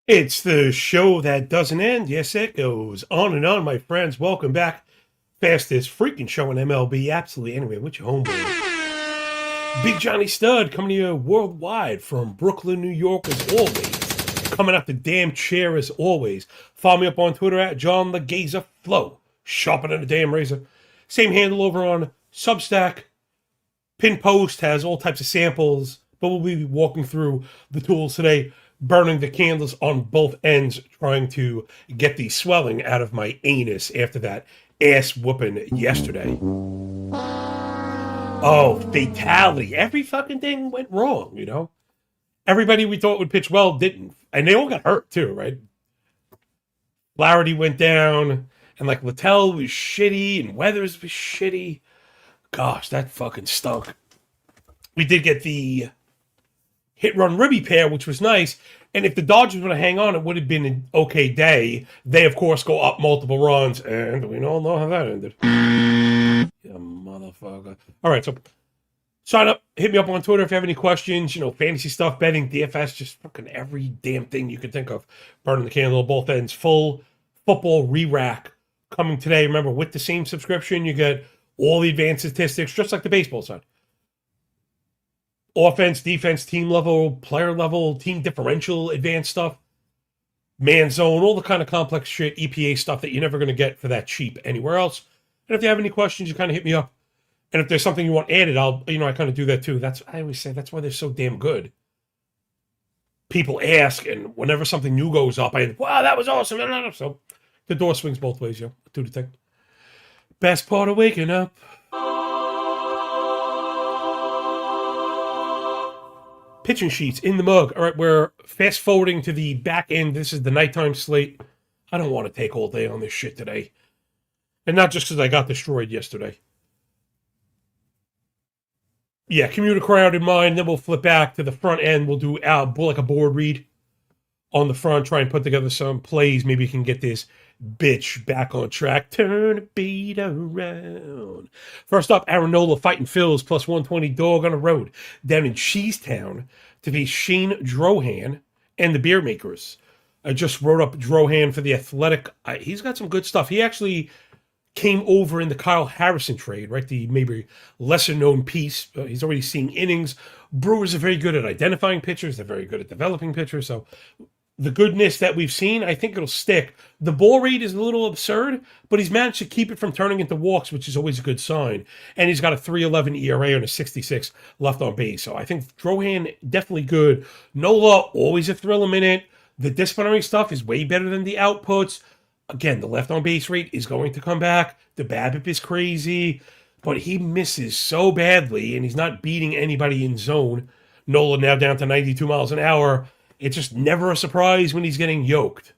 It's the show that doesn't end. Yes, it goes on and on, my friends. Welcome back. Fastest freaking show in MLB. Absolutely. Anyway, with your homeboy. Big Johnny Stud coming to you worldwide from Brooklyn, New York, as always. Coming out the damn chair as always. Follow me up on Twitter at John the Gazer Flow. Sharper than a damn razor. Same handle over on Substack. Pin Post has all types of samples, but we'll be walking through the tools today, burning the candles on both ends, trying to get the swelling out of my anus after that ass whooping yesterday. Oh, fatality. Every fucking thing went wrong, you know? Everybody we thought would pitch well didn't. And they all got hurt too, right? Flaherty went down, and like Littell was shitty, and Weathers was shitty. Gosh, that fucking stunk. We did get the hit run ribby pair, which was nice. And if the Dodgers would have hang on, it would have been an okay day. They, of course, go up multiple runs, and we all know how that ended. You motherfucker. All right, so sign up. Hit me up on Twitter if you have any questions. You know, fantasy stuff, betting, DFS, just fucking every damn thing you could think of. Burning the candle at both ends. Full football re-rack coming today. Remember, with the same subscription, you get all the advanced statistics, just like the baseball side. Offense, defense, team level, player level, team differential, advanced stuff, man zone, all the kind of complex shit, EPA stuff that you're never going to get for that cheap anywhere else. And if you have any questions, you kind of hit me up. And if there's something you want added, I kind of do that too. I always say that's why they're so damn good. People ask, and whenever something new goes up, wow, that was awesome. So the door swings both ways, yo. Do the thing. Best part of waking up. Pitching sheets in the mug. All right, we're fast forwarding to the back end. This is the nighttime slate. I don't want to take all day on this shit today. And not just because I got destroyed yesterday. Yeah, commuter crowd in mind. Then we'll flip back to the front end. We'll do like a board read on the front. Try and put together some plays. Maybe you can get this bitch back on track. Turn the beat around. First up, Aaron Nola fighting Phils plus 120 dog on the road down in Cheesetown to face Shane Drohan and the Beer Makers. I just wrote up Drohan for the Athletic. He's got some good stuff. He actually came over in the Kyle Harrison trade, right? The maybe lesser known piece. He's already seeing innings. Brewers are very good at identifying pitchers. They're very good at developing pitchers. So the goodness that we've seen, I think it'll stick. The ball rate is a little absurd, but he's managed to keep it from turning into walks, which is always a good sign. And he's got a 3.11 ERA and a 66 left on base. So I think Drohan, definitely good. Nola, always a thrill a minute. The disciplinary stuff is way better than the outputs. Again, the left on base rate is going to come back. The BABIP is crazy, but he misses so badly, and he's not beating anybody in zone. Nola now down to 92 miles an hour. It's just never a surprise when he's getting yoked.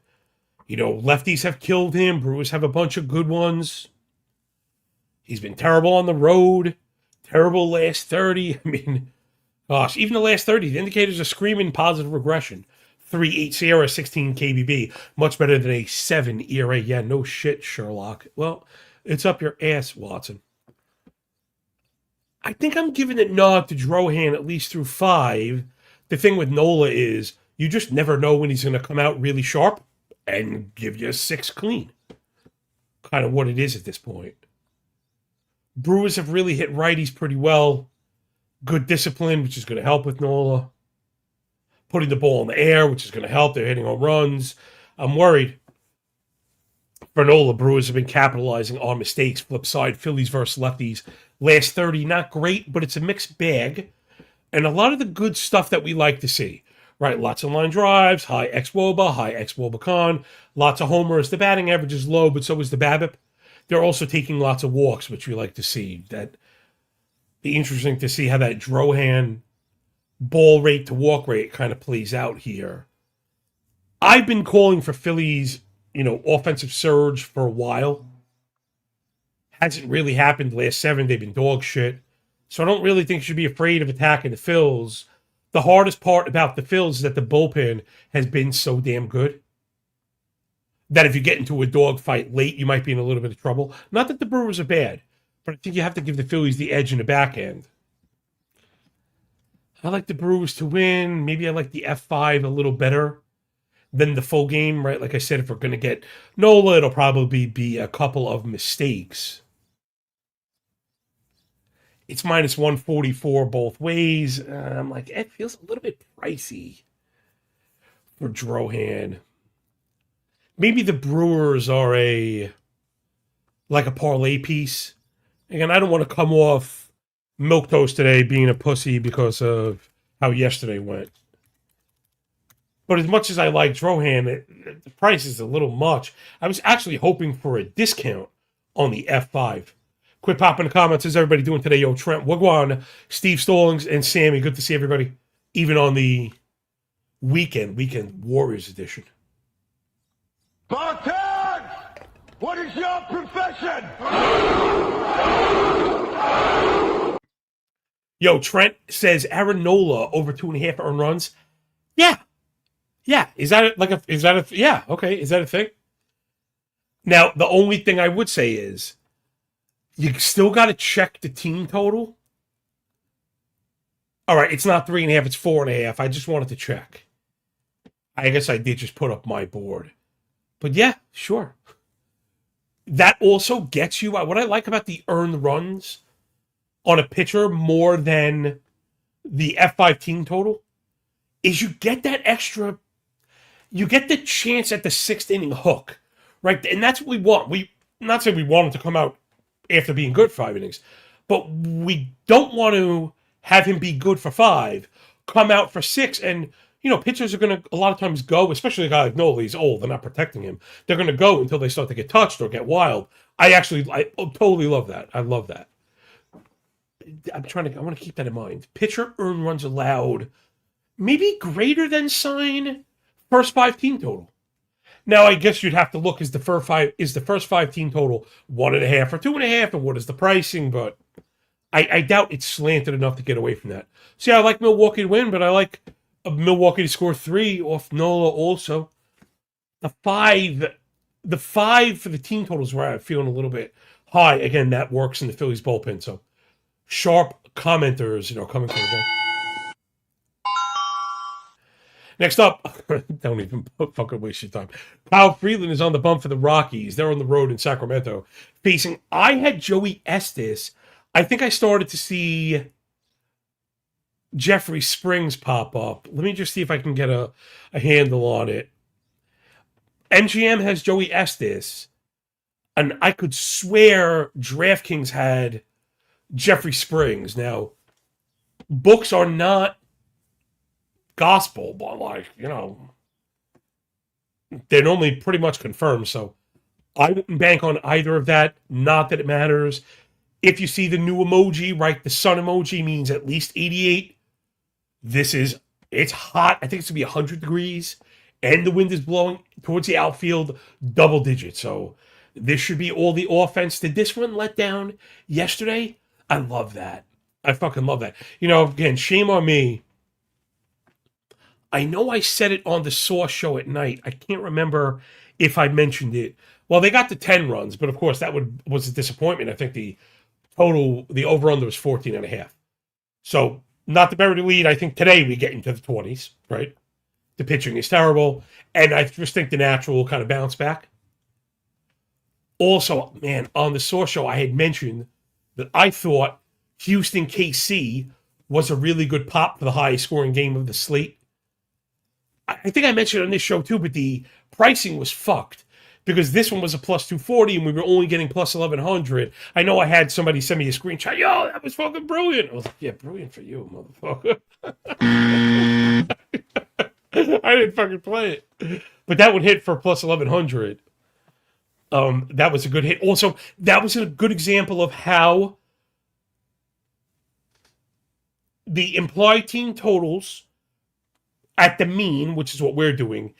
You know, lefties have killed him. Brewers have a bunch of good ones. He's been terrible on the road. Terrible last 30. I mean, gosh, even the last 30, the indicators are screaming positive regression. 3.8 Sierra, 16 KBB. Much better than a 7 ERA. Yeah, no shit, Sherlock. Well, it's up your ass, Watson. I think I'm giving it nod to Drohan at least through 5. The thing with Nola is you just never know when he's going to come out really sharp and give you a 6 clean. Kind of what it is at this point. Brewers have really hit righties pretty well. Good discipline, which is going to help with Nola. Putting the ball in the air, which is going to help. They're hitting home runs. I'm worried. For Nola, Brewers have been capitalizing on mistakes. Flip side, Phillies versus lefties. Last 30, not great, but it's a mixed bag. And a lot of the good stuff that we like to see. Right, lots of line drives, high xWOBA, high xWOBA con, lots of homers. The batting average is low, but so is the BABIP. They're also taking lots of walks, which we like to see. That be interesting to see how that Drohan ball rate to walk rate kind of plays out here. I've been calling for Phillies, offensive surge for a while. Hasn't really happened. Last 7, they've been dog shit. So I don't really think you should be afraid of attacking the Phils. The hardest part about the Phils is that the bullpen has been so damn good that if you get into a dogfight late, you might be in a little bit of trouble. Not that the Brewers are bad, but I think you have to give the Phillies the edge in the back end. I like the Brewers to win. Maybe I like the F5 a little better than the full game, right? Like I said, if we're going to get Nola, it'll probably be a couple of mistakes. It's minus 144 both ways. I'm like, it feels a little bit pricey for Drohan. Maybe the Brewers are like a parlay piece. Again, I don't want to come off milquetoast today being a pussy because of how yesterday went. But as much as I like Drohan, the price is a little much. I was actually hoping for a discount on the F5. Quit popping the comments. How's everybody doing today? Yo, Trent Wigwan, Steve Stallings, and Sammy. Good to see everybody, even on the weekend Warriors edition. Bullpen! What is your profession? Yo, Trent says Aaron Nola over 2.5 earned runs. Yeah. Is that yeah, okay. Is that a thing? Now, the only thing I would say is you still got to check the team total. All right, it's not 3.5, it's 4.5. I just wanted to check. I guess I did just put up my board. But yeah, sure. That also gets you, what I like about the earned runs on a pitcher more than the F5 team total is you get that extra, you get the chance at the 6th inning hook, right? And that's what we want. We not saying we want him to come out after being good 5 innings, but we don't want to have him be good for 5, come out for 6, and pitchers are going to a lot of times go, especially a guy like Nola, he's old, they're not protecting him. They're going to go until they start to get touched or get wild. I totally love that. I love that. I want to keep that in mind. Pitcher earned runs allowed, maybe greater than sign first 5 team total. Now, I guess you'd have to look, is the first 5 team total 1.5 or 2.5, and what is the pricing? But I doubt it's slanted enough to get away from that. See, I like Milwaukee to win, but I like Milwaukee to score 3 off Nola also. The 5 for the team totals where I'm feeling a little bit high. Again, that works in the Phillies bullpen. So sharp commenters, coming through again. Next up, don't even fucking waste your time. Kyle Freeland is on the bump for the Rockies. They're on the road in Sacramento. Facing, I had Joey Estes. I think I started to see Jeffrey Springs pop up. Let me just see if I can get a handle on it. MGM has Joey Estes, and I could swear DraftKings had Jeffrey Springs. Now, books are not gospel, but they're normally pretty much confirmed. So I wouldn't bank on either of that. Not that it matters. If you see the new emoji, right, the sun emoji means at least 88. It's hot. I think it's going to be 100 degrees, and the wind is blowing towards the outfield, double digits. So this should be all the offense. Did this one let down yesterday? I love that. I fucking love that. Again, shame on me. I know I said it on the Source show at night. I can't remember if I mentioned it. Well, they got the 10 runs, but of course that was a disappointment. I think the over-under was 14.5. So not to bury the lead. I think today we get into the 20s, right? The pitching is terrible, and I just think the natural will kind of bounce back. Also, man, on the Source show, I had mentioned that I thought Houston KC was a really good pop for the highest scoring game of the slate. I think I mentioned it on this show too, but the pricing was fucked because this one was a plus 240 and we were only getting plus 1100. I know I had somebody send me a screenshot. Yo, that was fucking brilliant. I was like, yeah, brilliant for you, motherfucker. I didn't fucking play it. But that would hit for plus 1100. That was a good hit. Also, that was a good example of how the implied team totals at the mean, which is what we're doing,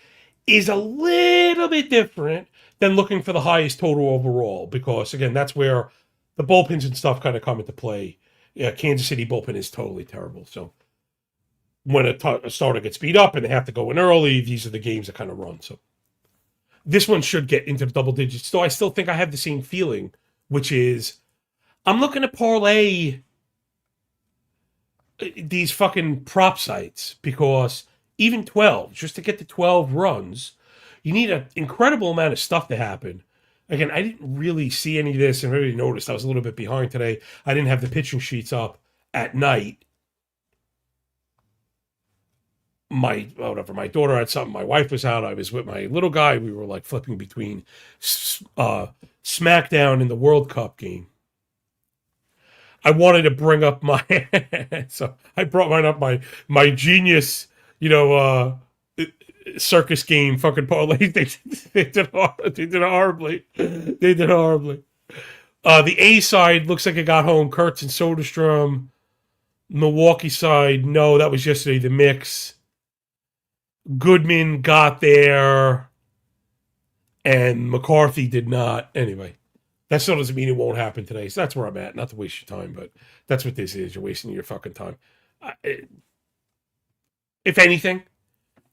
is a little bit different than looking for the highest total overall. Because, again, that's where the bullpens and stuff kind of come into play. Yeah, Kansas City bullpen is totally terrible. So when a starter gets beat up and they have to go in early, these are the games that kind of run. So this one should get into the double digits. So I still think I have the same feeling, which is I'm looking to parlay these fucking prop sites because even 12, just to get to 12 runs, you need an incredible amount of stuff to happen. Again, I didn't really see any of this and really noticed I was a little bit behind today. I didn't have the pitching sheets up at night. My daughter had something. My wife was out. I was with my little guy. We were like flipping between SmackDown and the World Cup game. I wanted to bring up my so I brought mine up my genius, circus game fucking parlay. They did horribly. They did horribly. The A side looks like it got home. Kurtz and Soderstrom. Milwaukee side, no, that was yesterday. The mix. Goodman got there, and McCarthy did not. Anyway, that still doesn't mean it won't happen today. So that's where I'm at. Not to waste your time, but that's what this is. You're wasting your fucking time. If anything,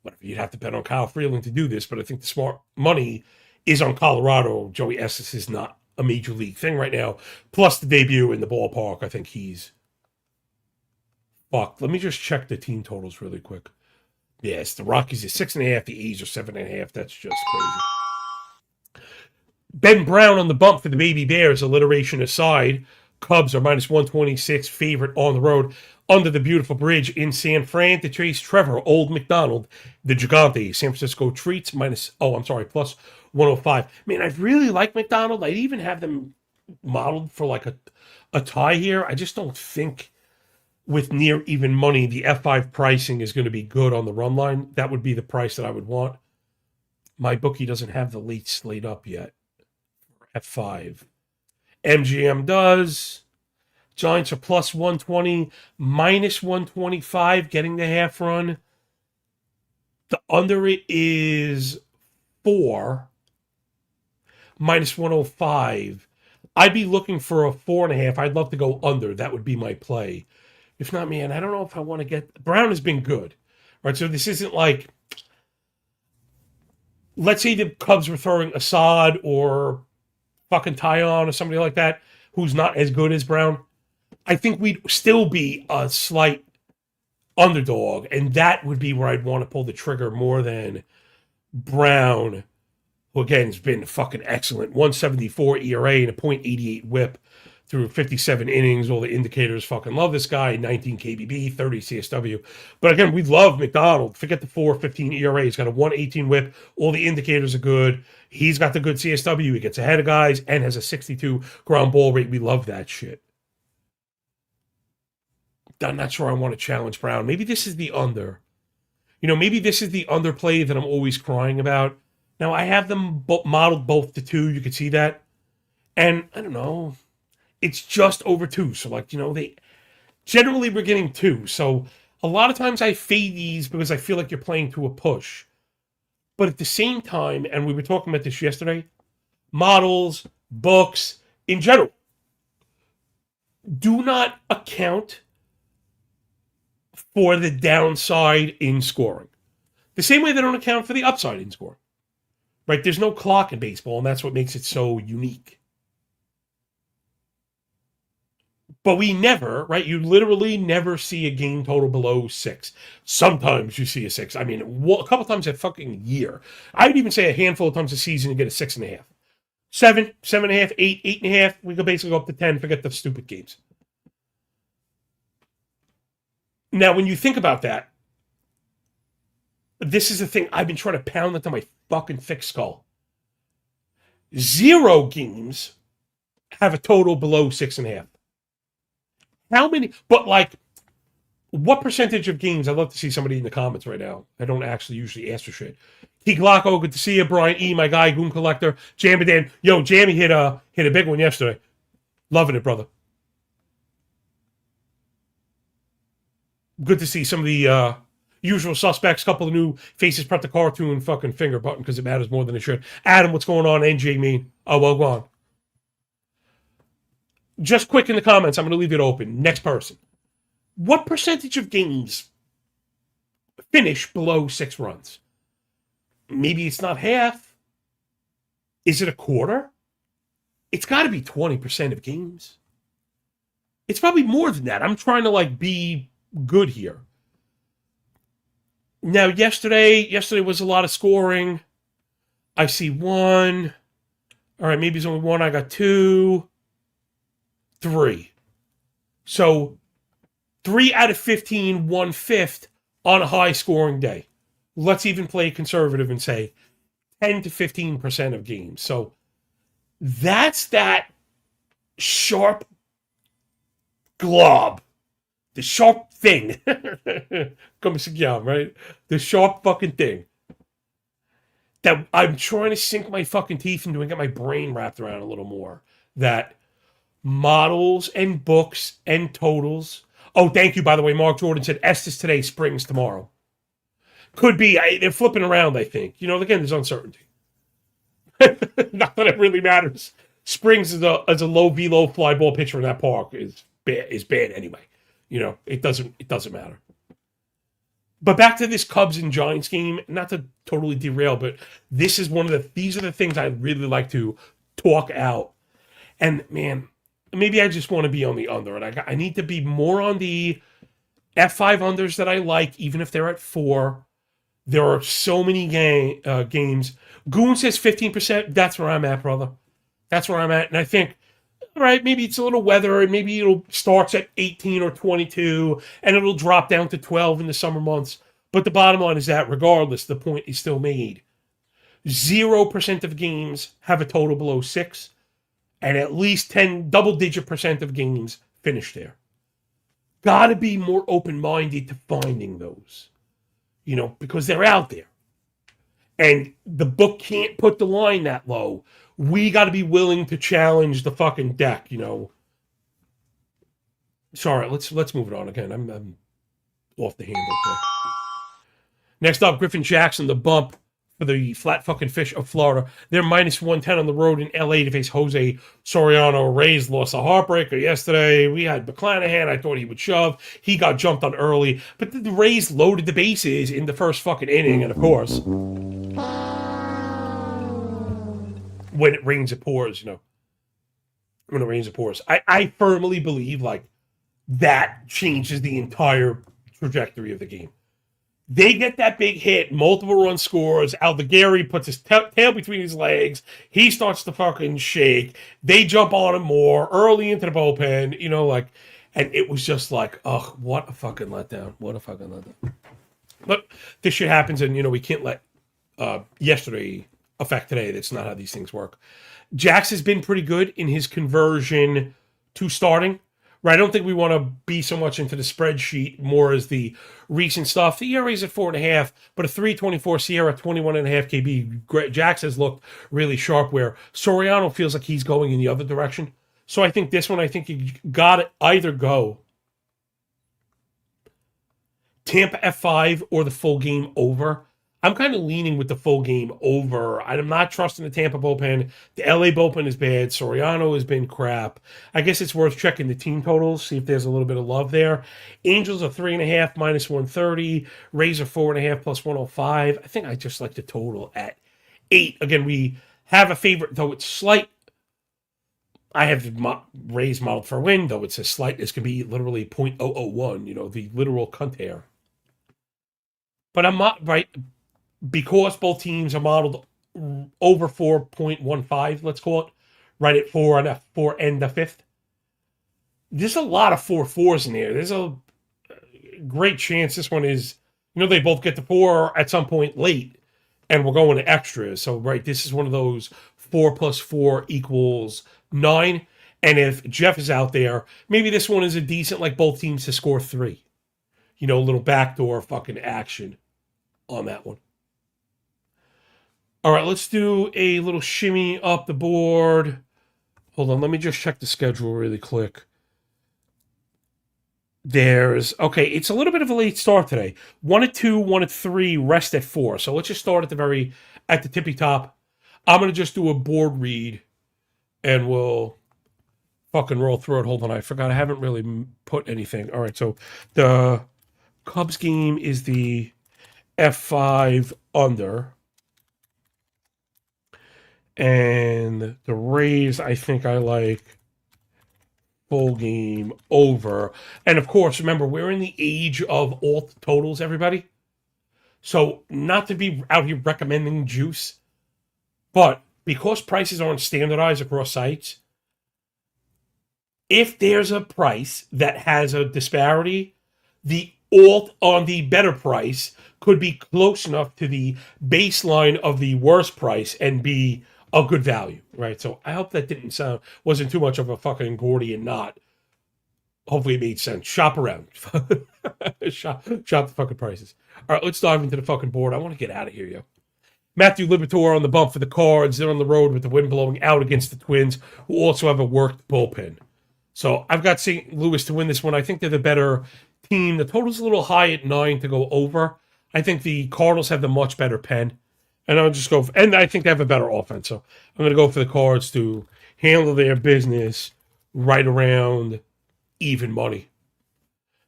whatever, you'd have to bet on Kyle Freeland to do this, but I think the smart money is on Colorado. Joey Estes is not a major league thing right now. Plus the debut in the ballpark, I think he's fucked. Let me just check the team totals really quick. Yes, the Rockies are 6.5, the A's are 7.5. That's just crazy. Ben Brown on the bump for the Baby Bears, alliteration aside. Cubs are minus 126, favorite on the road under the beautiful bridge in San Fran to chase Trevor, Old McDonald, the Gigante. San Francisco Treats plus 105. Man, I really like McDonald. I'd even have them modeled for like a tie here. I just don't think with near even money, the F5 pricing is going to be good on the run line. That would be the price that I would want. My bookie doesn't have the late slate up yet. F5. MGM does. Giants are plus 120, minus 125, getting the half run. The under it is 4, minus 105. I'd be looking for a 4.5. I'd love to go under. That would be my play. If not, man, I don't know if I want to get... Brown has been good. Right, so this isn't like... Let's say the Cubs were throwing Assad or fucking Tyon or somebody like that who's not as good as Brown. I think we'd still be a slight underdog, and that would be where I'd want to pull the trigger more than Brown, who again has been fucking excellent. 174 ERA and a .88 whip through 57 innings. All the indicators fucking love this guy. 19 KBB, 30 CSW. But again, we love McDonald. Forget the 4.15 ERA. He's got a 118 whip. All the indicators are good. He's got the good CSW. He gets ahead of guys and has a 62 ground ball rate. We love that shit. I'm not sure I want to challenge Brown. Maybe this is the under. Maybe this is the underplay that I'm always crying about. Now, I have them modeled both to 2. You can see that. And I don't know. It's just over 2. So, they generally we're getting 2. So, a lot of times I fade these because I feel like you're playing to a push. But at the same time, and we were talking about this yesterday, models, books, in general, do not account for the downside in scoring. The same way they don't account for the upside in scoring. Right? There's no clock in baseball, and that's what makes it so unique. But we never, right? You literally never see a game total below 6. Sometimes you see a 6. I mean, a couple times a fucking year. I would even say a handful of times a season you get a 6.5. 7, 7.5, 8, 8.5. We could basically go up to 10. Forget the stupid games. Now, when you think about that, this is the thing I've been trying to pound into my fucking thick skull. 0 games have a total below 6.5. How many? But what percentage of games? I'd love to see somebody in the comments right now. I don't actually usually ask for shit. T. Glocko, good to see you. Brian E., my guy, Goon Collector. Jamadan. Yo, Jammy hit a big one yesterday. Loving it, brother. Good to see some of the usual suspects. Couple of new faces. Prep the cartoon fucking finger button because it matters more than it should. Adam, what's going on? NJ mean. Oh, well, go on. Just quick in the comments. I'm going to leave it open. Next person. What percentage of games finish below 6 runs? Maybe it's not half. Is it a quarter? It's got to be 20% of games. It's probably more than that. I'm trying to be good here. Now, yesterday was a lot of scoring. I see one. All right, maybe there's only one. I got two, three. So 3 out of 15, 1/5 on a high scoring day. Let's even play conservative and say 10 to 15% of games. So that's that sharp glob, the sharp thing. Comme si right? The sharp fucking thing that I'm trying to sink my fucking teeth into and get my brain wrapped around a little more. That models and books and totals. Oh, thank you, by the way. Mark Jordan said Estes today, Springs tomorrow. Could be. They're flipping around, I think. You know, again, there's uncertainty. Not that it really matters. Springs is a low velo fly ball pitcher in that park is bad anyway. You know, it doesn't matter. But back to this Cubs and Giants game, not to totally derail, but these are the things I really like to talk out. And man, maybe I just want to be on the under, and I need to be more on the F5 unders that I like, even if they're at 4. There are so many games. Goon says 15%. That's where I'm at, brother. That's where I'm at. And I think, all right, maybe it's a little weather, and maybe it'll starts at 18 or 22, and it'll drop down to 12 in the summer months. But the bottom line is that, regardless, the point is still made. 0% of games have a total below 6, and at least 10 double-digit percent of games finish there. Got to be more open-minded to finding those, you know, because they're out there. And the book can't put the line that low. We got to be willing to challenge the fucking deck, you know. Sorry, let's move it on again. I'm off the handle today. Next up, Griffin Jackson, the bump for the Flat Fucking Fish of Florida. They're minus 110 on the road in LA to face Jose Soriano. Rays lost a heartbreaker yesterday. We had McClanahan. I thought he would shove. He got jumped on early. But the Rays loaded the bases in the first fucking inning. And of course, when it rains, it pours, you know. When it rains, it pours. I firmly believe, like, that changes the entire trajectory of the game. They get that big hit, multiple run scores. Alvagari puts his tail between his legs. He starts to fucking shake. They jump on him more early into the bullpen, you know, like, and it was just like, oh, what a fucking letdown. What a fucking letdown. But this shit happens, and, you know, we can't let yesterday affect today. That's not how these things work. Jax has been pretty good in his conversion to starting. Right, I don't think we want to be so much into the spreadsheet, more as the recent stuff. The ERA is at 4.5, but a 3.24 Sierra, 21.5 KB. Jax has looked really sharp, where Soriano feels like he's going in the other direction. So I think this one, I think you got to either go Tampa F5 or the full game over. I'm kind of leaning with the full game over. I'm not trusting the Tampa bullpen. The LA bullpen is bad. Soriano has been crap. I guess it's worth checking the team totals, see if there's a little bit of love there. Angels are 3.5 minus 130. Rays are 4.5 plus 105. I think I just like the total at 8. Again, we have a favorite, though it's slight. I have Rays modeled for a win, though it's a slight. This can be literally 0.001, you know, the literal cunt hair. But I'm not right. Because both teams are modeled over 4.15, let's call it, right at 4 and the 5th. There's a lot of 4.4s in here. There's a great chance this one is, you know, they both get to 4 at some point late, and we're going to extras. So, right, this is one of those 4 plus 4 equals 9. And if Jeff is out there, maybe this one is a decent, like both teams to score 3. You know, a little backdoor fucking action on that one. All right, let's do a little shimmy up the board. Hold on, let me just check the schedule really quick. Okay, it's a little bit of a late start today. 1 at 2, 1 at 3, rest at 4. So let's just start at the tippy top. I'm going to just do a board read, and we'll fucking roll through it. Hold on, I forgot I haven't really put anything. All right, so the Cubs game is the F5 under. And the Rays, I think I like full game over. And of course, remember, we're in the age of alt totals, everybody. So, not to be out here recommending juice, but because prices aren't standardized across sites, if there's a price that has a disparity, the alt on the better price could be close enough to the baseline of the worst price and be a good value, right? So I hope that wasn't too much of a fucking Gordian knot. Hopefully it made sense. Shop around. shop the fucking prices. All right, let's dive into the fucking board. I want to get out of here, yo. Matthew Liberatore on the bump for the Cards. They're on the road with the wind blowing out against the Twins, who also have a worked bullpen. So I've got St. Louis to win this one. I think they're the better team. The total's a little high at 9 to go over. I think the Cardinals have the much better pen. And I'll just go and I think they have a better offense. So I'm going to go for the Cards to handle their business right around even money.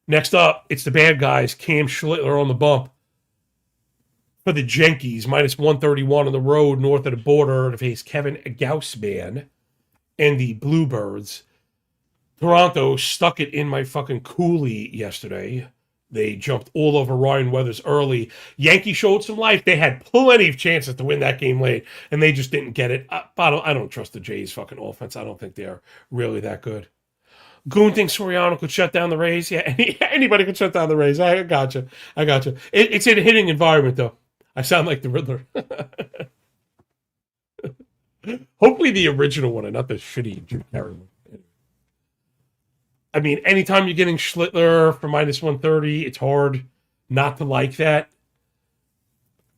Next up, it's the bad guys. Cam Schlittler on the bump for the Yankees, minus 131 on the road north of the border to face Kevin Gaussman and the Bluebirds. Toronto stuck it in my fucking coolie yesterday. They jumped all over Ryan Weathers early. Yankees showed some life. They had plenty of chances to win that game late, and they just didn't get it. I don't trust the Jays' fucking offense. I don't think they're really that good. Goon thinks Soriano could shut down the Rays. Yeah, anybody could shut down the Rays. I gotcha. It's in a hitting environment, though. I sound like the Riddler. Hopefully the original one and not the shitty Drew Carey one. I mean, anytime you're getting Schlittler for minus 130, it's hard not to like that.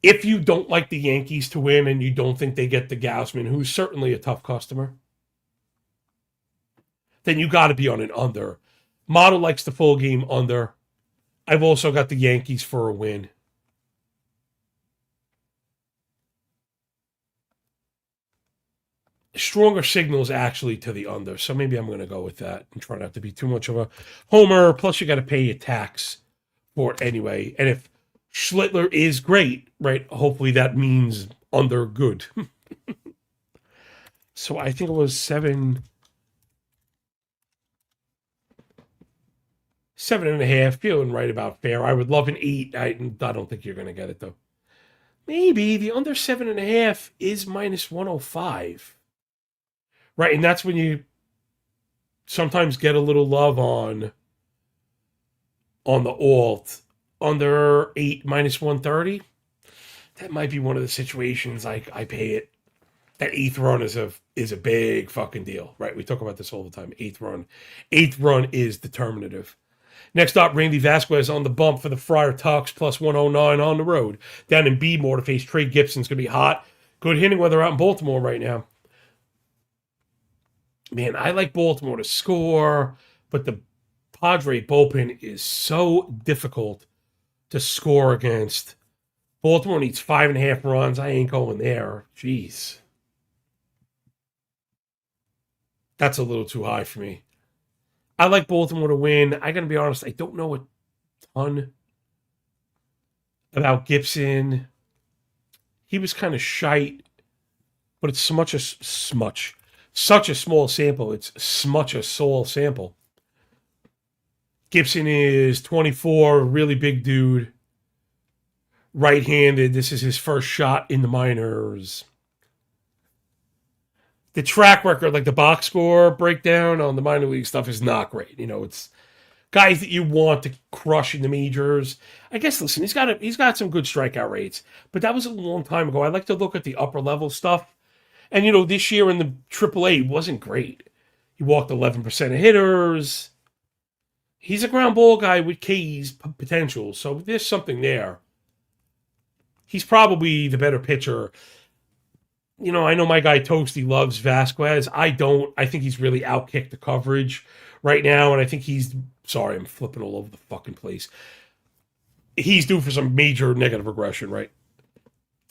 If you don't like the Yankees to win and you don't think they get the Gaussman, who's certainly a tough customer, then you got to be on an under. Model likes the full game under. I've also got the Yankees for a win. Stronger signals actually to the under, so maybe I'm going to go with that and try not to be too much of a homer. Plus, you got to pay your tax for it anyway. And if Schlittler is great, right, hopefully that means under good. So I think it was 7.5, feeling right about fair. I would love an 8. I don't think you're going to get it, though. Maybe the under 7.5 is minus 105. Right, and that's when you sometimes get a little love on the alt. Under 8 minus 130. That might be one of the situations I pay it. That 8th run is a big fucking deal, right? We talk about this all the time. 8th run is determinative. Next up, Randy Vasquez on the bump for the Friar Tucks, plus 109 on the road. Down in B-more to face Trey Gibson's going to be hot. Good hitting weather out in Baltimore right now. Man, I like Baltimore to score, but the Padre bullpen is so difficult to score against. Baltimore needs 5.5 runs. I ain't going there. Jeez. That's a little too high for me. I like Baltimore to win. I got to be honest, I don't know a ton about Gibson. He was kind of shite, but it's such a small sample. It's such a small sample. Gibson is 24, really big dude. Right-handed. This is his first shot in the minors. The track record, like the box score breakdown on the minor league stuff, is not great. You know, it's guys that you want to crush in the majors. I guess, listen, he's got some good strikeout rates, but that was a long time ago. I like to look at the upper level stuff. And, you know, this year in the AAA wasn't great. He walked 11% of hitters. He's a ground ball guy with K's potential, so there's something there. He's probably the better pitcher. You know, I know my guy Toasty loves Vasquez. I don't. I think he's really outkicked the coverage right now, and I think sorry, I'm flipping all over the fucking place. He's due for some major negative regression, right?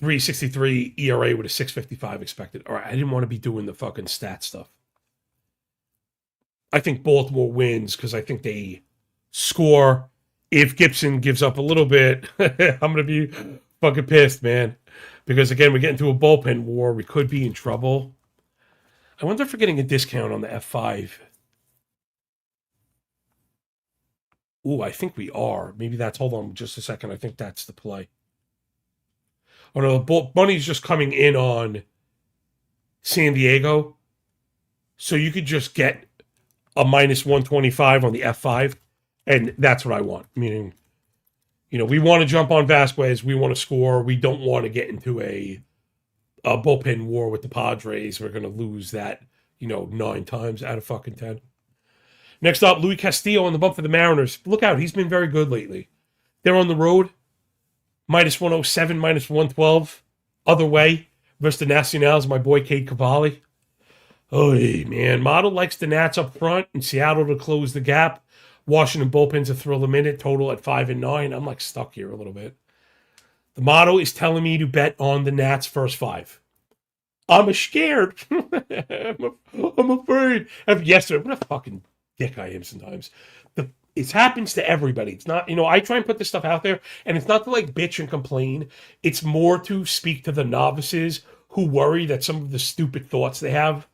3.63 ERA with a 6.55 expected. All right, I didn't want to be doing the fucking stat stuff. I think Baltimore wins because I think they score. If Gibson gives up a little bit, I'm going to be fucking pissed, man. Because, again, we get into a bullpen war. We could be in trouble. I wonder if we're getting a discount on the F5. Ooh, I think we are. Maybe that's, hold on just a second. I think that's the play. Oh no, money's just coming in on San Diego, so you could just get a minus 125 on the F5, and that's what I want. Meaning, we want to jump on Vasquez, we want to score, we don't want to get into a bullpen war with the Padres. We're going to lose that, 9 times out of fucking 10. Next up, Luis Castillo on the bump for the Mariners. Look out, he's been very good lately. They're on the road, minus 107, minus 112. Other way, versus the Nationals, my boy Cade Cavalli. Oh, man. Model likes the Nats up front and Seattle to close the gap. Washington bullpen's a thrill a minute, total at 5-9. I'm like stuck here a little bit. The model is telling me to bet on the Nats first 5. I'm scared. I'm afraid. Yesterday, what a fucking dick I am sometimes. It happens to everybody. It's not, I try and put this stuff out there, and it's not to like bitch and complain. It's more to speak to the novices who worry that some of the stupid thoughts they have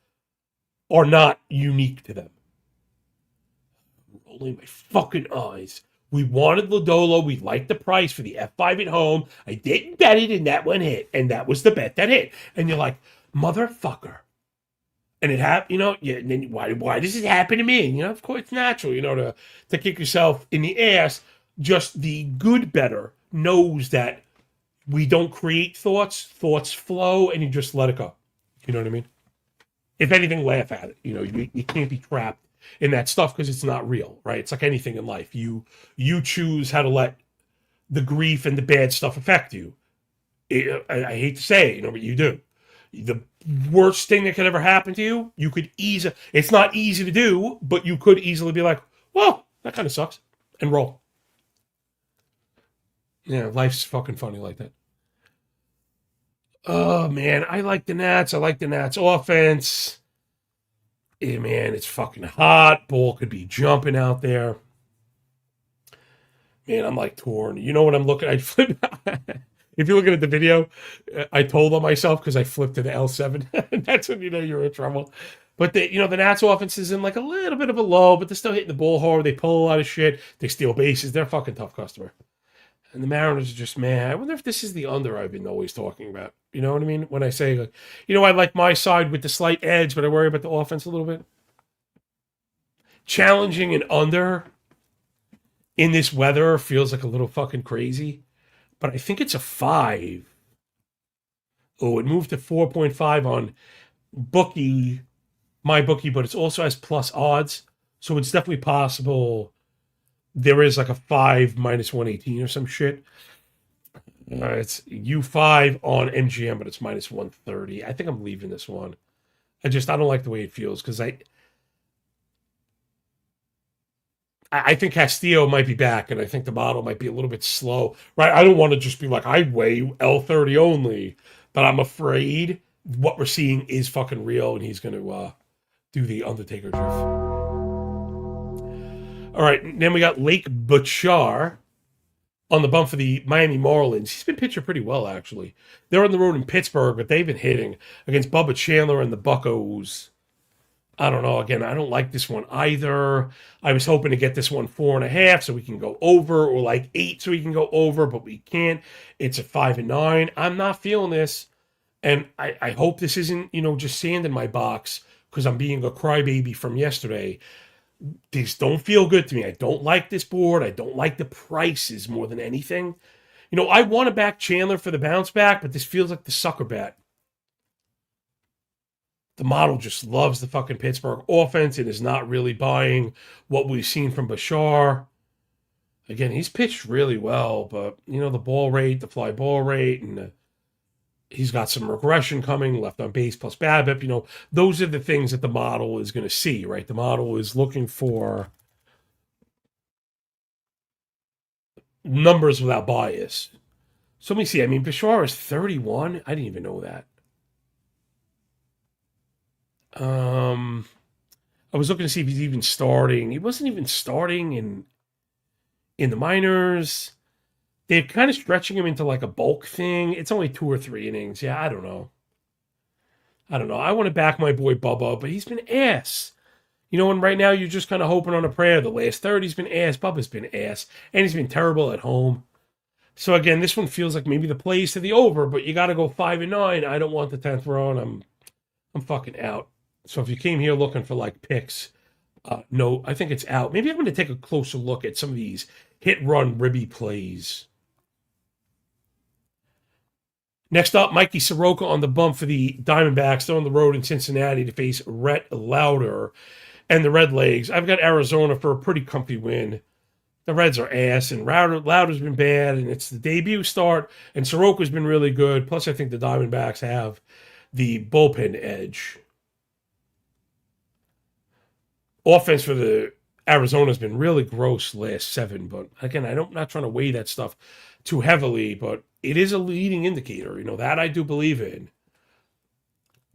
are not unique to them. Rolling my fucking eyes. We wanted Lodolo. We liked the price for the F5 at home. I didn't bet it, and that one hit. And that was the bet that hit. And you're like, motherfucker. And it happened, and then why does it happen to me? Of course it's natural, to kick yourself in the ass. Just the good better knows that we don't create thoughts flow, and you just let it go. You know what I mean? If anything, laugh at it. You can't be trapped in that stuff because it's not real, right? It's like anything in life. You choose how to let the grief and the bad stuff affect you. I hate to say it, but you do. The worst thing that could ever happen to you, you could it's not easy to do, but you could easily be like, well, that kind of sucks, and roll. Yeah, life's fucking funny like that. Oh, man, I like the Nats. I like the Nats offense. Yeah, man, it's fucking hot. Ball could be jumping out there. Man, I'm like torn. You know what I'm looking at? If you're looking at the video, I told on myself because I flipped to the L7. That's when you know you're in trouble. But the Nats offense is in like a little bit of a low, but they're still hitting the ball hard. They pull a lot of shit. They steal bases. They're a fucking tough customer. And the Mariners are just, man, I wonder if this is the under I've been always talking about. You know what I mean? When I say, like, I like my side with the slight edge, but I worry about the offense a little bit. Challenging an under in this weather feels like a little fucking crazy. But I think it's a 5. Oh, it moved to 4.5 on my bookie, but it also has plus odds. So it's definitely possible there is like a 5 minus 118 or some shit. It's U5 on MGM, but it's minus 130. I think I'm leaving this one. I don't like the way it feels because I think Castillo might be back, and I think the model might be a little bit slow. Right? I don't want to just be like, I weigh L30 only, but I'm afraid what we're seeing is fucking real, and he's going to do the Undertaker drift. All right, then we got Lake Butchar on the bump for the Miami Marlins. He's been pitching pretty well, actually. They're on the road in Pittsburgh, but they've been hitting against Bubba Chandler and the Buccos. I don't know. Again, I don't like this one either. I was hoping to get this one 4.5 so we can go over, or like 8 so we can go over, but we can't. It's a 5-9. I'm not feeling this. And I hope this isn't, just sand in my box because I'm being a crybaby from yesterday. These don't feel good to me. I don't like this board. I don't like the prices more than anything. I want to back Chandler for the bounce back, but this feels like the sucker bet. The model just loves the fucking Pittsburgh offense and is not really buying what we've seen from Bashar. Again, he's pitched really well, but, the ball rate, the fly ball rate, and he's got some regression coming, left on base plus BABIP. Those are the things that the model is going to see, right? The model is looking for numbers without bias. So let me see. Bashar is 31. I didn't even know that. I was looking to see if he's even starting. He wasn't even starting in the minors. They're kind of stretching him into like a bulk thing. It's only 2 or 3 innings. Yeah, I don't know. I want to back my boy Bubba, but he's been ass. And right now you're just kind of hoping on a prayer. The last third, he's been ass. Bubba's been ass. And he's been terrible at home. So again, this one feels like maybe the plays to the over, but you got to go 5-9. I don't want the 10th row, and I'm fucking out. So if you came here looking for like picks, no, I think it's out. Maybe I'm going to take a closer look at some of these hit run ribby plays. Next up, Mikey Soroka on the bump for the Diamondbacks. They're on the road in Cincinnati to face Rhett Lauder and the Red Legs. I've got Arizona for a pretty comfy win. The Reds are ass, and Lauder's been bad, and it's the debut start, and Soroka's been really good. Plus, I think the Diamondbacks have the bullpen edge. Offense for the Arizona's been really gross last 7, but again, I'm not trying to weigh that stuff too heavily, but it is a leading indicator. That I do believe in.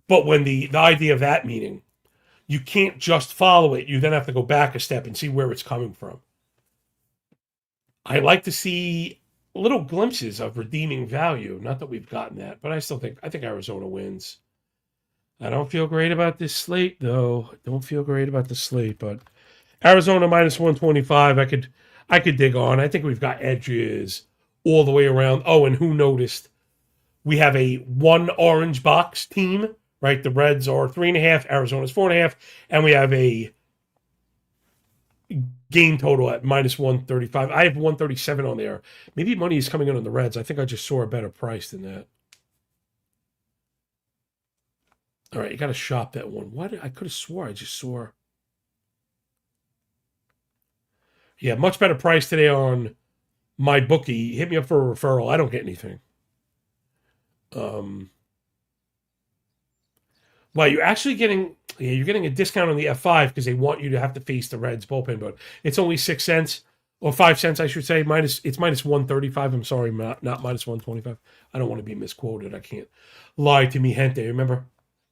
But when the idea of that meaning, you can't just follow it. You then have to go back a step and see where it's coming from. I like to see little glimpses of redeeming value. Not that we've gotten that, but I think Arizona wins. I don't feel great about this slate, though. Don't feel great about the slate, but Arizona minus 125, I could dig on. I think we've got edges all the way around. Oh, and who noticed? We have a 1 orange box team, right? The Reds are 3.5, Arizona's 4.5, and we have a game total at minus 135. I have 137 on there. Maybe money is coming in on the Reds. I think I just saw a better price than that. All right, you got to shop that one. What? I could have swore I just saw. Yeah, much better price today on my bookie. Hit me up for a referral. I don't get anything. Well, you're actually getting a discount on the F5 because they want you to have to face the Reds bullpen, but it's only 6 cents or 5 cents, I should say. It's minus 135. I'm sorry, not minus 125. I don't want to be misquoted. I can't lie to me, gente. Remember,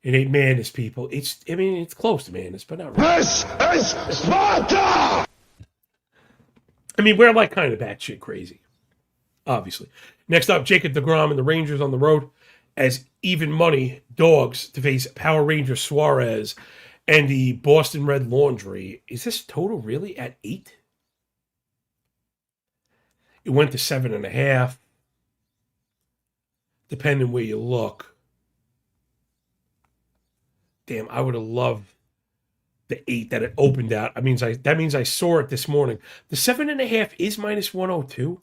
it ain't madness, people. It's close to madness, but not really. This is Sparta! We're like kind of batshit crazy, obviously. Next up, Jacob deGrom and the Rangers on the road as even money dogs to face Power Ranger Suarez and the Boston Red Laundry. Is this total really at 8? It went to 7.5, depending where you look. Damn, I would have loved the 8 that it opened at. That means I saw it this morning. The 7.5 is minus 102.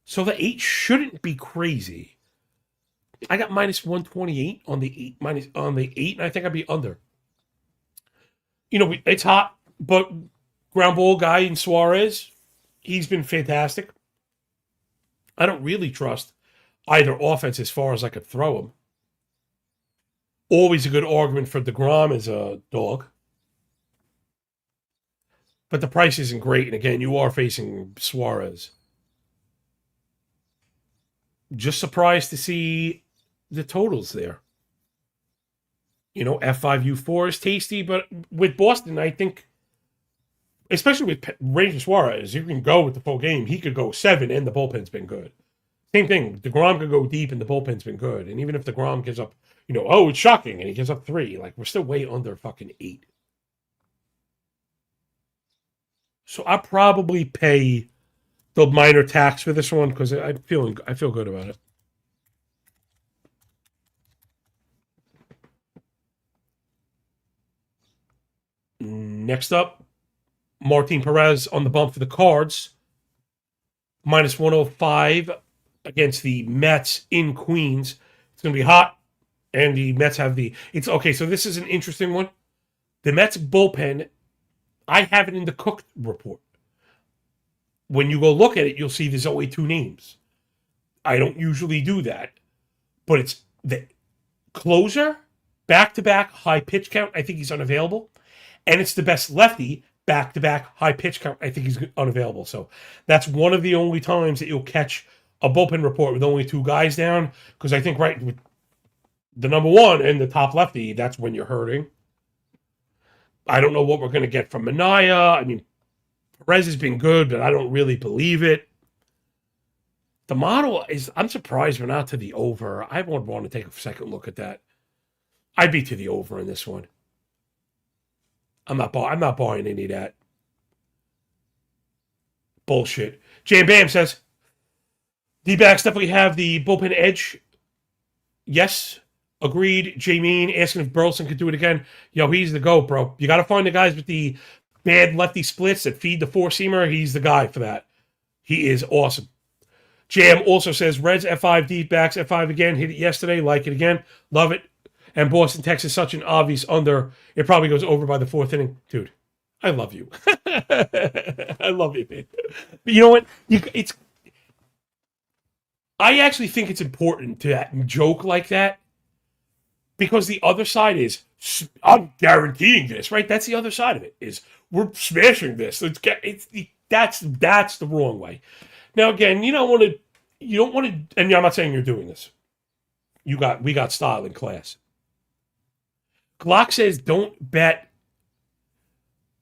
So the 8 shouldn't be crazy. I got minus 128 on the 8, and I think I'd be under. It's hot, but ground ball guy in Suarez, he's been fantastic. I don't really trust either offense as far as I could throw him. Always a good argument for deGrom as a dog. But the price isn't great, and again, you are facing Suarez. Just surprised to see the totals there. F5U4 is tasty, but with Boston, I think, especially with Ranger Suarez, you can go with the full game. He could go 7, and the bullpen's been good. Same thing. deGrom could go deep, and the bullpen's been good. And even if deGrom gives up, it's shocking, and he gives up 3, we're still way under fucking 8. So I'll probably pay the minor tax for this one because I feel good about it. Next up, Martin Perez on the bump for the Cards. Minus 105 against the Mets in Queens. It's going to be hot, and the Mets have it's okay, so this is an interesting one. The Mets bullpen, I have it in the Cooked report. When you go look at it, you'll see there's only 2 names. I don't usually do that, but it's the closer, back-to-back, high pitch count. I think he's unavailable. And it's the best lefty, back-to-back, high pitch count. I think he's unavailable. So that's one of the only times that you'll catch a bullpen report with only 2 guys down, because I think right with the number 1 and the top lefty, that's when you're hurting. I don't know what we're going to get from Minaya. Perez has been good, but I don't really believe it. The model is, I'm surprised we're not to the over. I would want to take a second look at that. I'd be to the over in this one. I'm not buying any of that bullshit. Jam Bam says, D-backs definitely have the bullpen edge. Yes, agreed. Jameen asking if Burleson could do it again. Yo, he's the GOAT, bro. You got to find the guys with the bad lefty splits that feed the four-seamer. He's the guy for that. He is awesome. Jam also says Reds F5, D-backs F5 again. Hit it yesterday. Like it again. Love it. And Boston, Texas, such an obvious under. It probably goes over by the fourth inning. Dude, I love you. I love you, man. But you know what? I actually think it's important to joke like that because the other side is, I'm guaranteeing this, right? That's the other side of it, is we're smashing this. That's the wrong way. Now, again, you don't want to, and I'm not saying you're doing this. We got style in class. Glock says, don't bet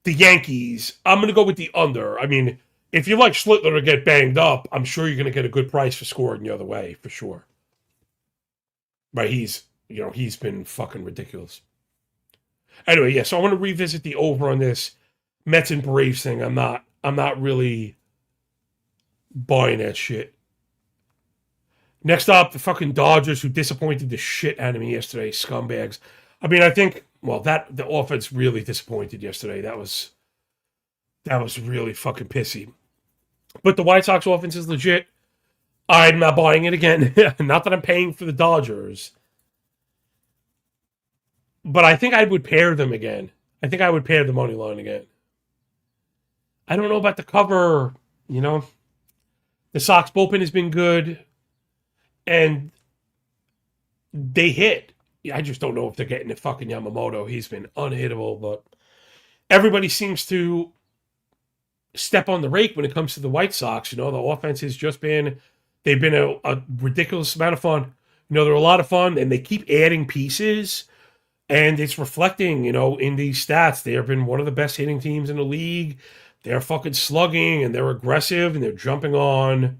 the Yankees. I'm going to go with the under. I mean, if you like Schlittler to get banged up, I'm sure you're going to get a good price for scoring the other way, for sure. Right, he's been fucking ridiculous. Anyway, yeah, so I want to revisit the over on this Mets and Braves thing. I'm not really buying that shit. Next up, the fucking Dodgers, who disappointed the shit out of me yesterday, scumbags. I mean, I think, well, the offense really disappointed yesterday. That was really fucking pissy. But the White Sox offense is legit. I'm not buying it again. Not that I'm paying for the Dodgers. But I think I would pair them again. I think I would pair the money line again. I don't know about the cover, The Sox bullpen has been good. And they hit. I just don't know if they're getting to fucking Yamamoto. He's been unhittable, but everybody seems to step on the rake when it comes to the White Sox. The offense has just been, they've been a ridiculous amount of fun. They're a lot of fun, and they keep adding pieces, and it's reflecting, in these stats. They have been one of the best hitting teams in the league. They're fucking slugging, and they're aggressive, and they're jumping on,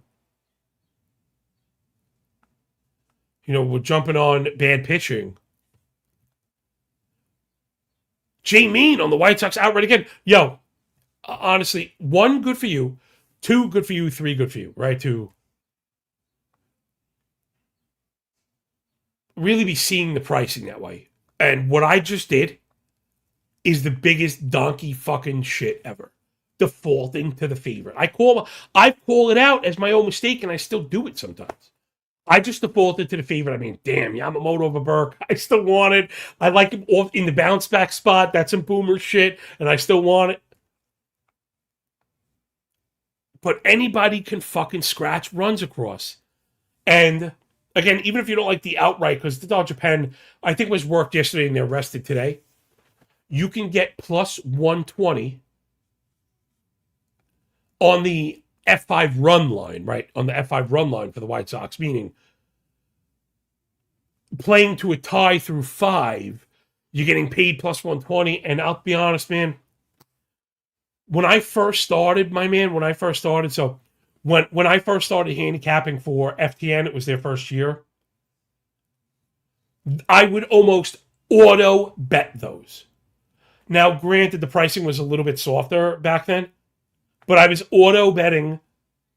we're jumping on bad pitching. Jay Mean on the White Sox outright again. Yo, honestly, 1, good for you. 2, good for you. 3, good for you, right? To really be seeing the pricing that way. And what I just did is the biggest donkey fucking shit ever. Defaulting to the favorite. I call it out as my own mistake, and I still do it sometimes. I just defaulted to the favorite. I mean, damn, Yamamoto over Burke. I still want it. I like him off in the bounce back spot. That's some boomer shit, and I still want it. But anybody can fucking scratch runs across. And again, even if you don't like the outright, because the Dodger pen, I think, was worked yesterday and they're rested today, you can get plus 120 on the F5 run line, right? On the F5 run line for the White Sox, meaning playing to a tie through 5, you're getting paid plus 120. And I'll be honest, man, when I first started, so when I first started handicapping for FTN, it was their first year, I would almost auto bet those. Now, granted, the pricing was a little bit softer back then, but I was auto betting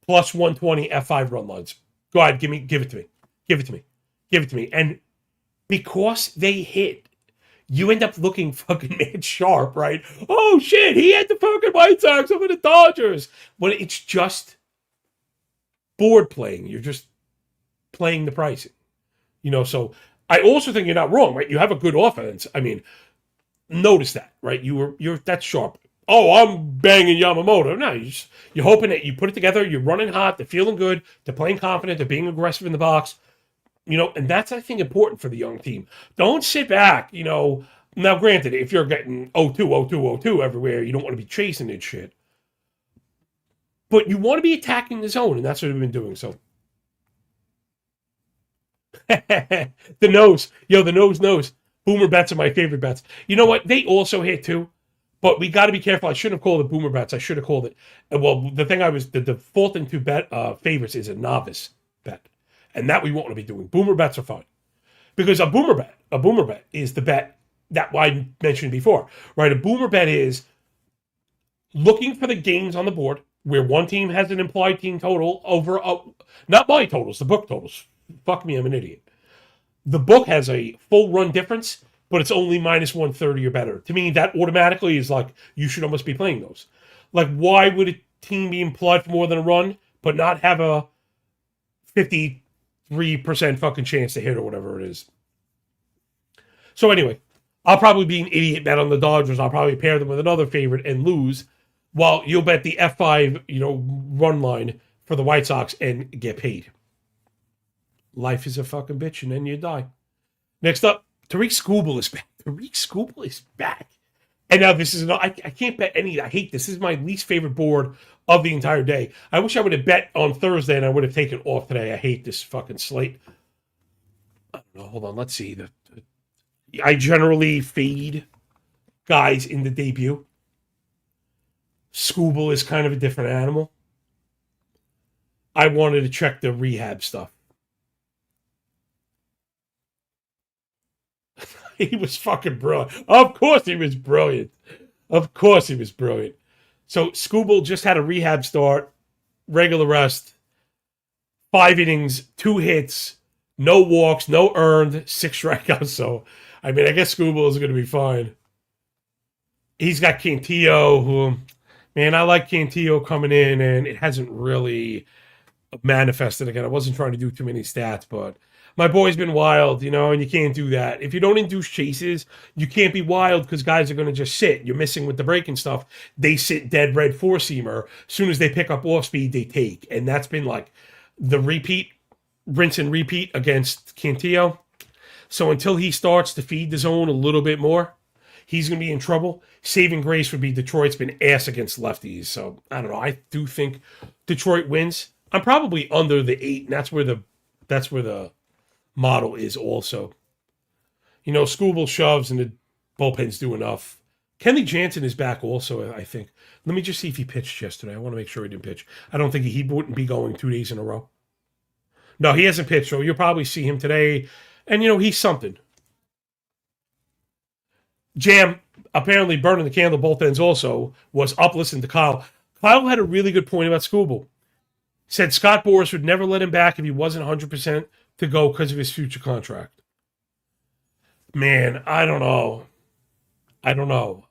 plus 120 F5 run lines. Go ahead, give it to me. And because they hit, you end up looking fucking mad sharp, right? Oh shit, he had the fucking White Sox over the Dodgers. When it's just board playing, you're just playing the pricing. So I also think you're not wrong, right? You have a good offense. I mean, notice that, right? You're that's sharp. Oh, I'm banging Yamamoto. No, you're hoping that you put it together, you're running hot, they're feeling good, they're playing confident, they're being aggressive in the box. And that's, I think, important for the young team. Don't sit back, Now, granted, if you're getting 0-2, 0-2, 0-2 everywhere, you don't want to be chasing it shit. But you want to be attacking the zone, and that's what we've been doing, so. The nose. The nose. Boomer bets are my favorite bets. You know what? They also hit, too. But we got to be careful. I shouldn't have called it boomer bets. I should have called it. Well, the defaulting to bet favorites is a novice bet. And that we won't want to be doing. Boomer bets are fine. Because a boomer bet is the bet that I mentioned before. Right? A boomer bet is looking for the gains on the board, where one team has an implied team total over, not my totals, the book totals. Fuck me, I'm an idiot. The book has a full run difference, but it's only minus 130 or better. To me, that automatically is like, you should almost be playing those. Like, why would a team be implied for more than a run, but not have a 53% fucking chance to hit or whatever it is? So anyway, I'll probably be an idiot bet on the Dodgers. I'll probably pair them with another favorite and lose, while you'll bet the F5, run line for the White Sox and get paid. Life is a fucking bitch, and then you die. Next up, Tariq Skubal is back. Tariq Skubal is back. And now this is I can't bet any. I hate this. This is my least favorite board of the entire day. I wish I would have bet on Thursday and I would have taken off today. I hate this fucking slate. I don't know. Hold on. Let's see. I generally fade guys in the debut. Skubal is kind of a different animal. I wanted to check the rehab stuff. He was fucking brilliant. Of course he was brilliant. Of course he was brilliant. So Skubal just had a rehab start, regular rest, 5 innings, 2 hits, no walks, no earned, 6 strikeouts. So, I mean, I guess Skubal is going to be fine. He's got Cantillo, who, man, I like Cantillo coming in, and it hasn't really manifested again. I wasn't trying to do too many stats, but my boy's been wild, and you can't do that. If you don't induce chases, you can't be wild because guys are going to just sit. You're missing with the breaking stuff. They sit dead red 4-seamer. As soon as they pick up off speed, they take. And that's been like the rinse and repeat against Cantillo. So until he starts to feed the zone a little bit more, he's going to be in trouble. Saving grace would be Detroit's been ass against lefties. So I don't know. I do think Detroit wins. I'm probably under the 8, and that's where the model is also. Skubal shoves and the bullpens do enough. Kenley Jansen is back also, I think. Let me just see if he pitched yesterday. I want to make sure he didn't pitch. I don't think he wouldn't be going 2 days in a row. No, he hasn't pitched, so you'll probably see him today. And, he's something. Jam, apparently burning the candle both ends also, was up listening to Kyle. Kyle had a really good point about Skubal. Said Scott Boras would never let him back if he wasn't 100% to go because of his future contract. Man, I don't know. I don't know.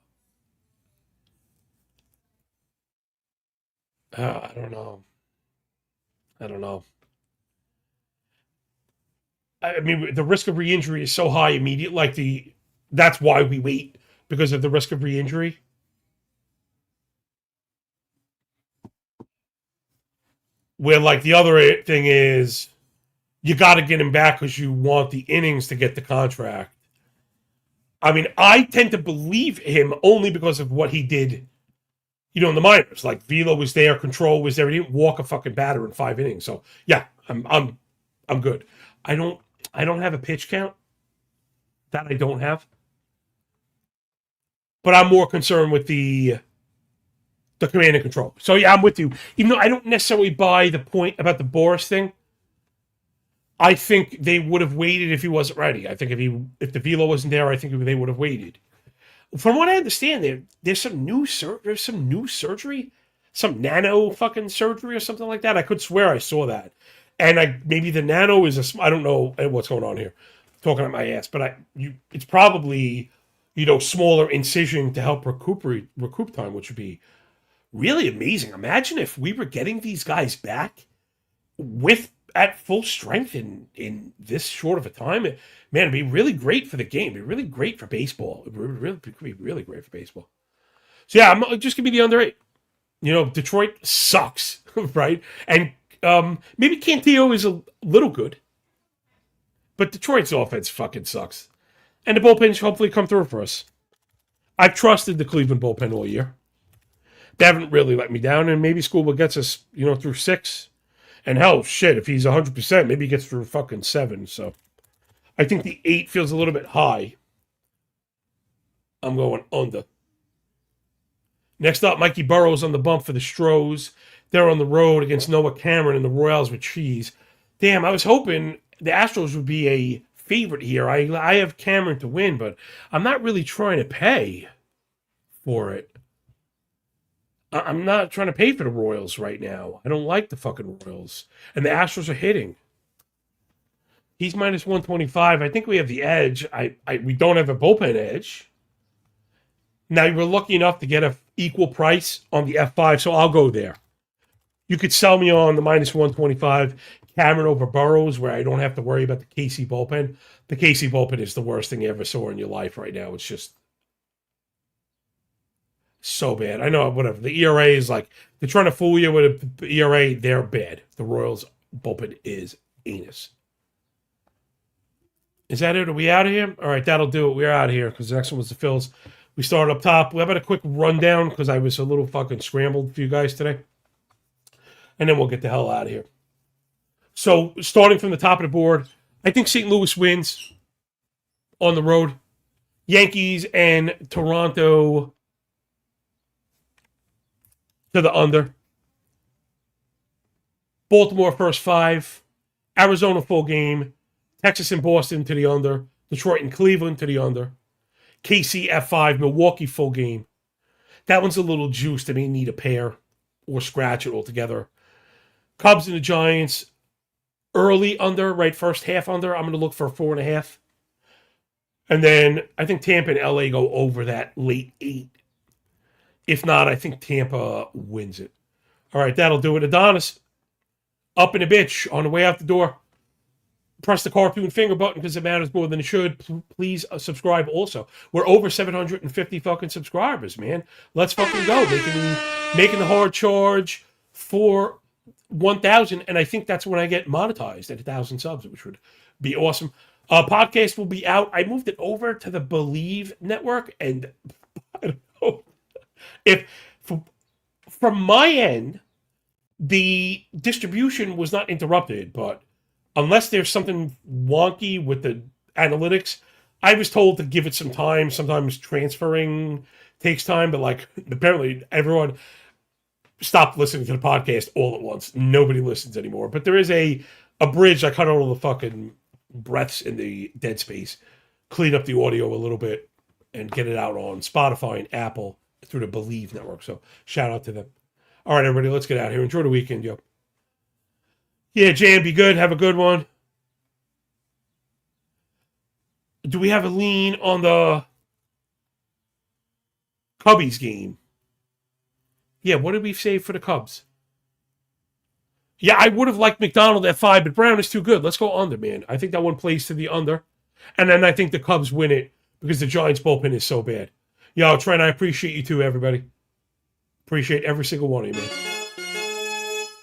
I don't know. I mean, the risk of re-injury is so high immediately. That's why we wait, because of the risk of re-injury. Where, like, the other thing is, you got to get him back because you want the innings to get the contract. I mean, I tend to believe him only because of what he did, in the minors. Like, velo was there, control was there. He didn't walk a fucking batter in 5 innings. So yeah, I'm good. I don't have a pitch count. That I don't have. But I'm more concerned with the command and control. So yeah, I'm with you. Even though I don't necessarily buy the point about the Boras thing, I think they would have waited if he wasn't ready. I think if the velo wasn't there, I think they would have waited. From what I understand, there's some new surgery, some nano fucking surgery or something like that. I could swear I saw that, and maybe the nano is I don't know what's going on here. I'm talking at my ass, but it's probably smaller incision to help recoup time, which would be really amazing. Imagine if we were getting these guys back at full strength in this short of a time. Man, it'd be really great for the game. It'd be really great for baseball. It would be really great for baseball. So yeah, I'm just gonna be the under 8. Detroit sucks, right? And maybe Cantillo is a little good, but Detroit's offense fucking sucks. And the bullpens hopefully come through for us. I've trusted the Cleveland bullpen all year. They haven't really let me down, and maybe Skubal gets us, through 6. And hell, shit, if he's 100%, maybe he gets through fucking 7. So I think the 8 feels a little bit high. I'm going under. Next up, Mikey Burrows on the bump for the Stros. They're on the road against Noah Cameron and the Royals with cheese. Damn, I was hoping the Astros would be a favorite here. I have Cameron to win, but I'm not really trying to pay for it. I'm not trying to pay for the Royals right now. I don't like the fucking Royals. And the Astros are hitting. He's minus 125. I think we have the edge. We don't have a bullpen edge. Now, you were lucky enough to get a equal price on the F5, so I'll go there. You could sell me on the minus 125 Cameron over Burrows, where I don't have to worry about the KC bullpen. The KC bullpen is the worst thing you ever saw in your life right now. It's just so bad. I know, whatever. The ERA is like, they're trying to fool you with the ERA. They're bad. The Royals bullpen is anus. Is that it? Are we out of here? All right, that'll do it. We're out of here because the next one was the Phils. We started up top. How about a quick rundown because I was a little fucking scrambled for you guys today. And then we'll get the hell out of here. So, starting from the top of the board, I think St. Louis wins on the road. Yankees and Toronto to the under. Baltimore first 5. Arizona full game. Texas and Boston to the under. Detroit and Cleveland to the under. KC F5. Milwaukee full game. That one's a little juiced. They may need a pair or scratch it altogether. Cubs and the Giants, early under, right? First half under. I'm going to look for 4.5. And then I think Tampa and LA go over that late 8. If not, I think Tampa wins it. All right, that'll do it. Adonis, up in a bitch on the way out the door. Press the cartoon finger button because it matters more than it should. Please subscribe also. We're over 750 fucking subscribers, man. Let's fucking go. Making the hard charge for 1,000, and I think that's when I get monetized at 1,000 subs, which would be awesome. Podcast will be out. I moved it over to the Believe network, and I don't know if from my end the distribution was not interrupted, but unless there's something wonky with the analytics, I was told to give it some time. Sometimes transferring takes time, but like apparently everyone stopped listening to the podcast all at once. Nobody listens anymore. But there is a bridge. I cut out all the fucking breaths in the dead space, clean up the audio a little bit, and get it out on Spotify and Apple through the Believe network. So shout out to them. All right, everybody, let's get out of here. Enjoy the weekend, yo. Yeah, Jan, be good. Have a good one. Do we have a lean on the Cubbies game? Yeah, what did we save for the Cubs? Yeah, I would have liked McDonald at 5, but Brown is too good. Let's go under, man. I think that one plays to the under. And then I think the Cubs win it because the Giants' bullpen is so bad. Yo, Trent, I appreciate you too, everybody. Appreciate every single one of you, man.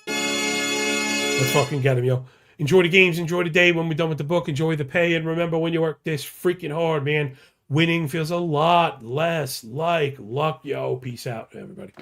Let's fucking get him, yo. Enjoy the games. Enjoy the day when we're done with the book. Enjoy the pay. And remember, when you work this freaking hard, man, winning feels a lot less like luck, yo. Peace out, everybody.